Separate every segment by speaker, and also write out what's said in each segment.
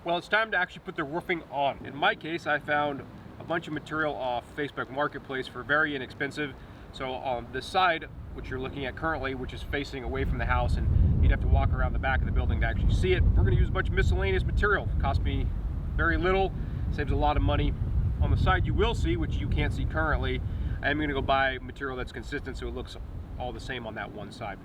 Speaker 1: Well, it's time to actually put the roofing on. In my case, I found a bunch of material off Facebook Marketplace for very inexpensive. So on the side, which you're looking at currently, which is facing away from the house, and you'd have to walk around the back of the building to actually see it, we're going to use a bunch of miscellaneous material. It cost me very little, saves a lot of money. On the side you will see, which you can't see currently, I am going to go buy material that's consistent so it looks all the same on that one side.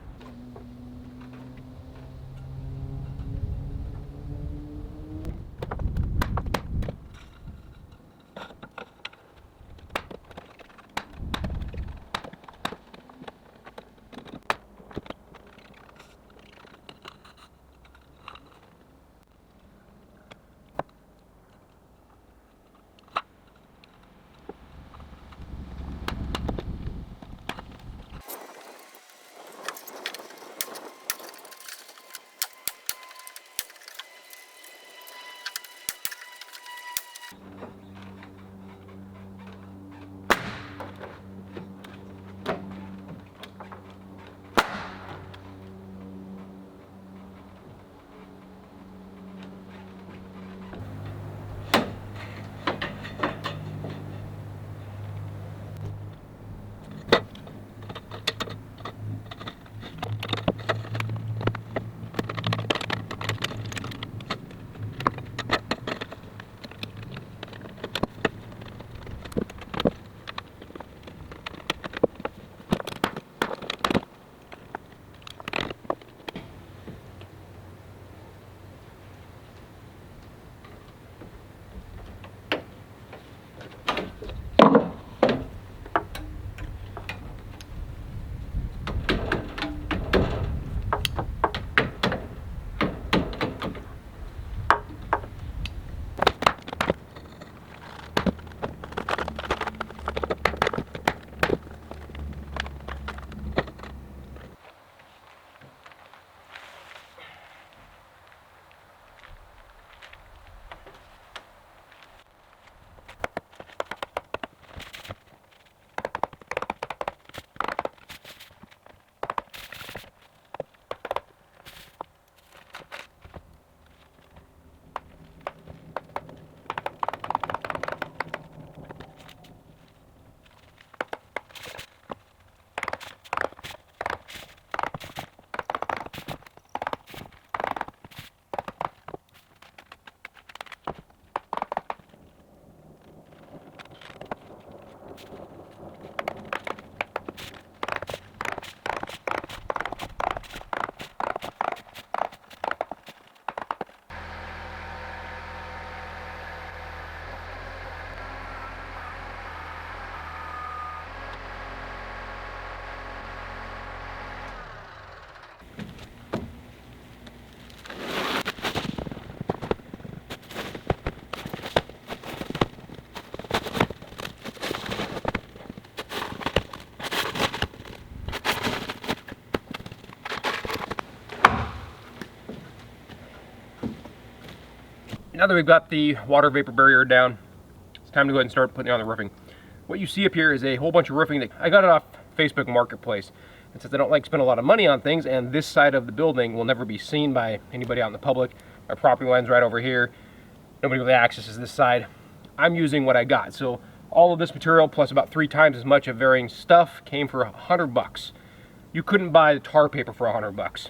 Speaker 1: Now that we've got the water vapor barrier down, it's time to go ahead and start putting it on the roofing. What you see up here is a whole bunch of roofing that I got it off Facebook Marketplace. And since I don't like to spend a lot of money on things, and this side of the building will never be seen by anybody out in the public, my property line's right over here, nobody really accesses this side, I'm using what I got. So all of this material plus about 3 times as much of varying stuff came for $100. You couldn't buy the tar paper for $100.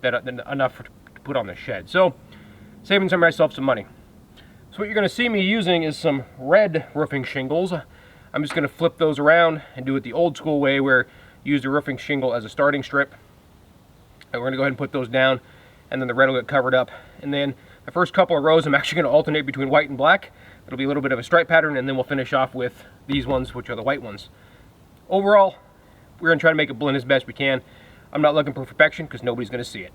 Speaker 1: That enough to put on the shed. So saving myself some money. So what you're going to see me using is some red roofing shingles. I'm just going to flip those around and do it the old school way where you use the roofing shingle as a starting strip. And we're going to go ahead and put those down, and then the red will get covered up. And then the first couple of rows I'm actually going to alternate between white and black. It'll be a little bit of a stripe pattern, and then we'll finish off with these ones, which are the white ones. Overall, we're going to try to make it blend as best we can. I'm not looking for perfection because nobody's going to see it.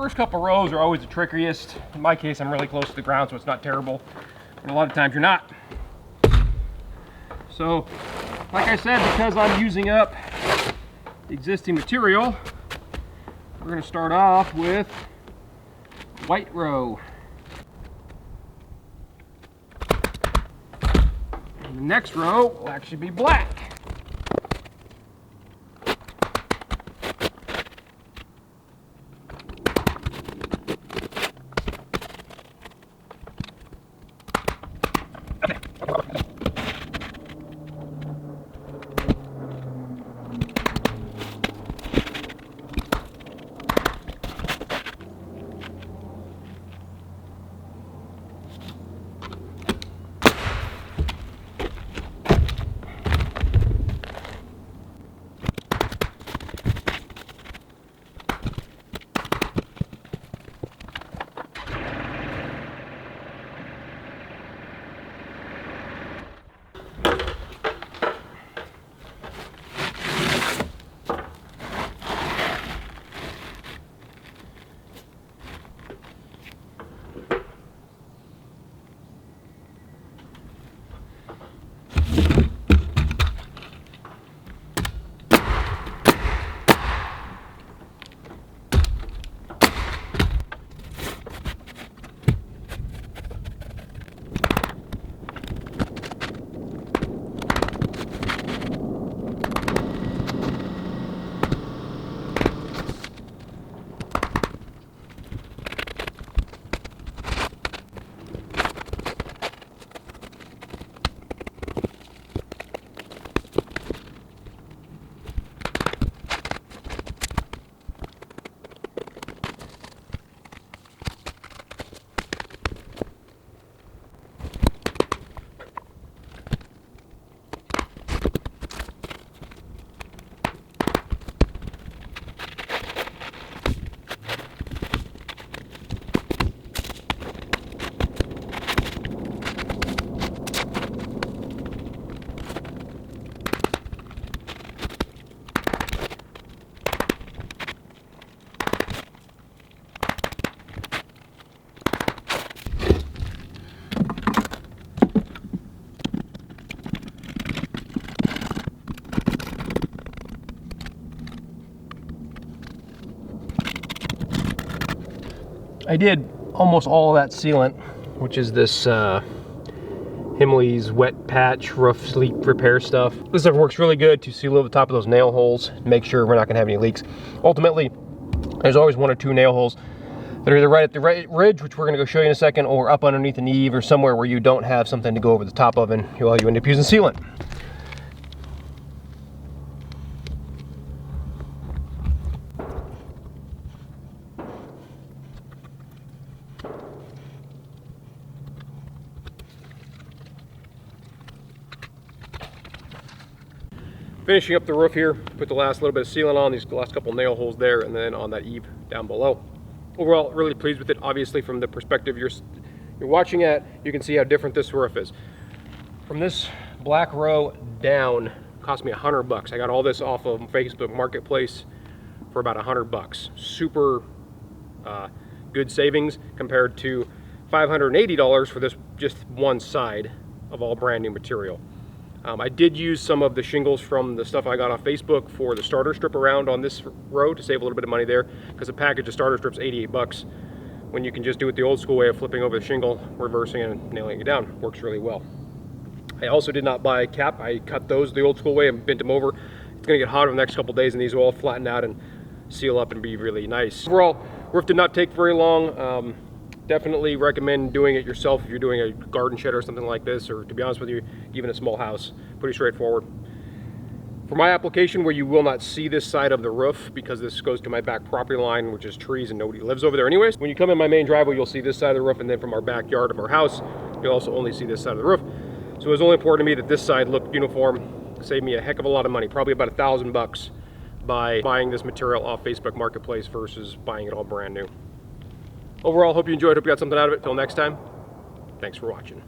Speaker 1: First couple rows are always the trickiest. In my case, I'm really close to the ground, so it's not terrible. But a lot of times you're not. So, like I said, because I'm using up existing material, we're going to start off with white row. And the next row will actually be black. I did almost all of that sealant, which is this Himley's wet patch roof leak repair stuff. This stuff works really good to seal over the top of those nail holes, make sure we're not going to have any leaks. Ultimately, there's always one or two nail holes that are either right at the right ridge, which we're going to go show you in a second, or up underneath an eave or somewhere where you don't have something to go over the top of, and you end up using sealant. Finishing up the roof here, put the last little bit of sealant on these last couple nail holes there, and then on that eave down below. Overall, really pleased with it. Obviously, from the perspective you're watching at, you can see how different this roof is. From this black row down, cost me $100. I got all this off of Facebook Marketplace for about $100. Super good savings compared to $580 for this just one side of all brand new material. I did use some of the shingles from the stuff I got off Facebook for the starter strip around on this row to save a little bit of money there, because a package of starter strips $88 when you can just do it the old school way of flipping over the shingle, reversing it, and nailing it down. Works really well. I also did not buy a cap. I cut those the old school way and bent them over. It's going to get hot over the next couple days, and these will all flatten out and seal up and be really nice. Overall, roof did not take very long. Definitely recommend doing it yourself if you're doing a garden shed or something like this, or to be honest with you, even a small house. Pretty straightforward. For my application, where you will not see this side of the roof because this goes to my back property line, which is trees and nobody lives over there anyways. When you come in my main driveway, you'll see this side of the roof, and then from our backyard of our house, you'll also only see this side of the roof. So it was only important to me that this side looked uniform. Saved me a heck of a lot of money, probably about $1,000 by buying this material off Facebook Marketplace versus buying it all brand new. Overall, hope you enjoyed, hope you got something out of it. Till next time, thanks for watching.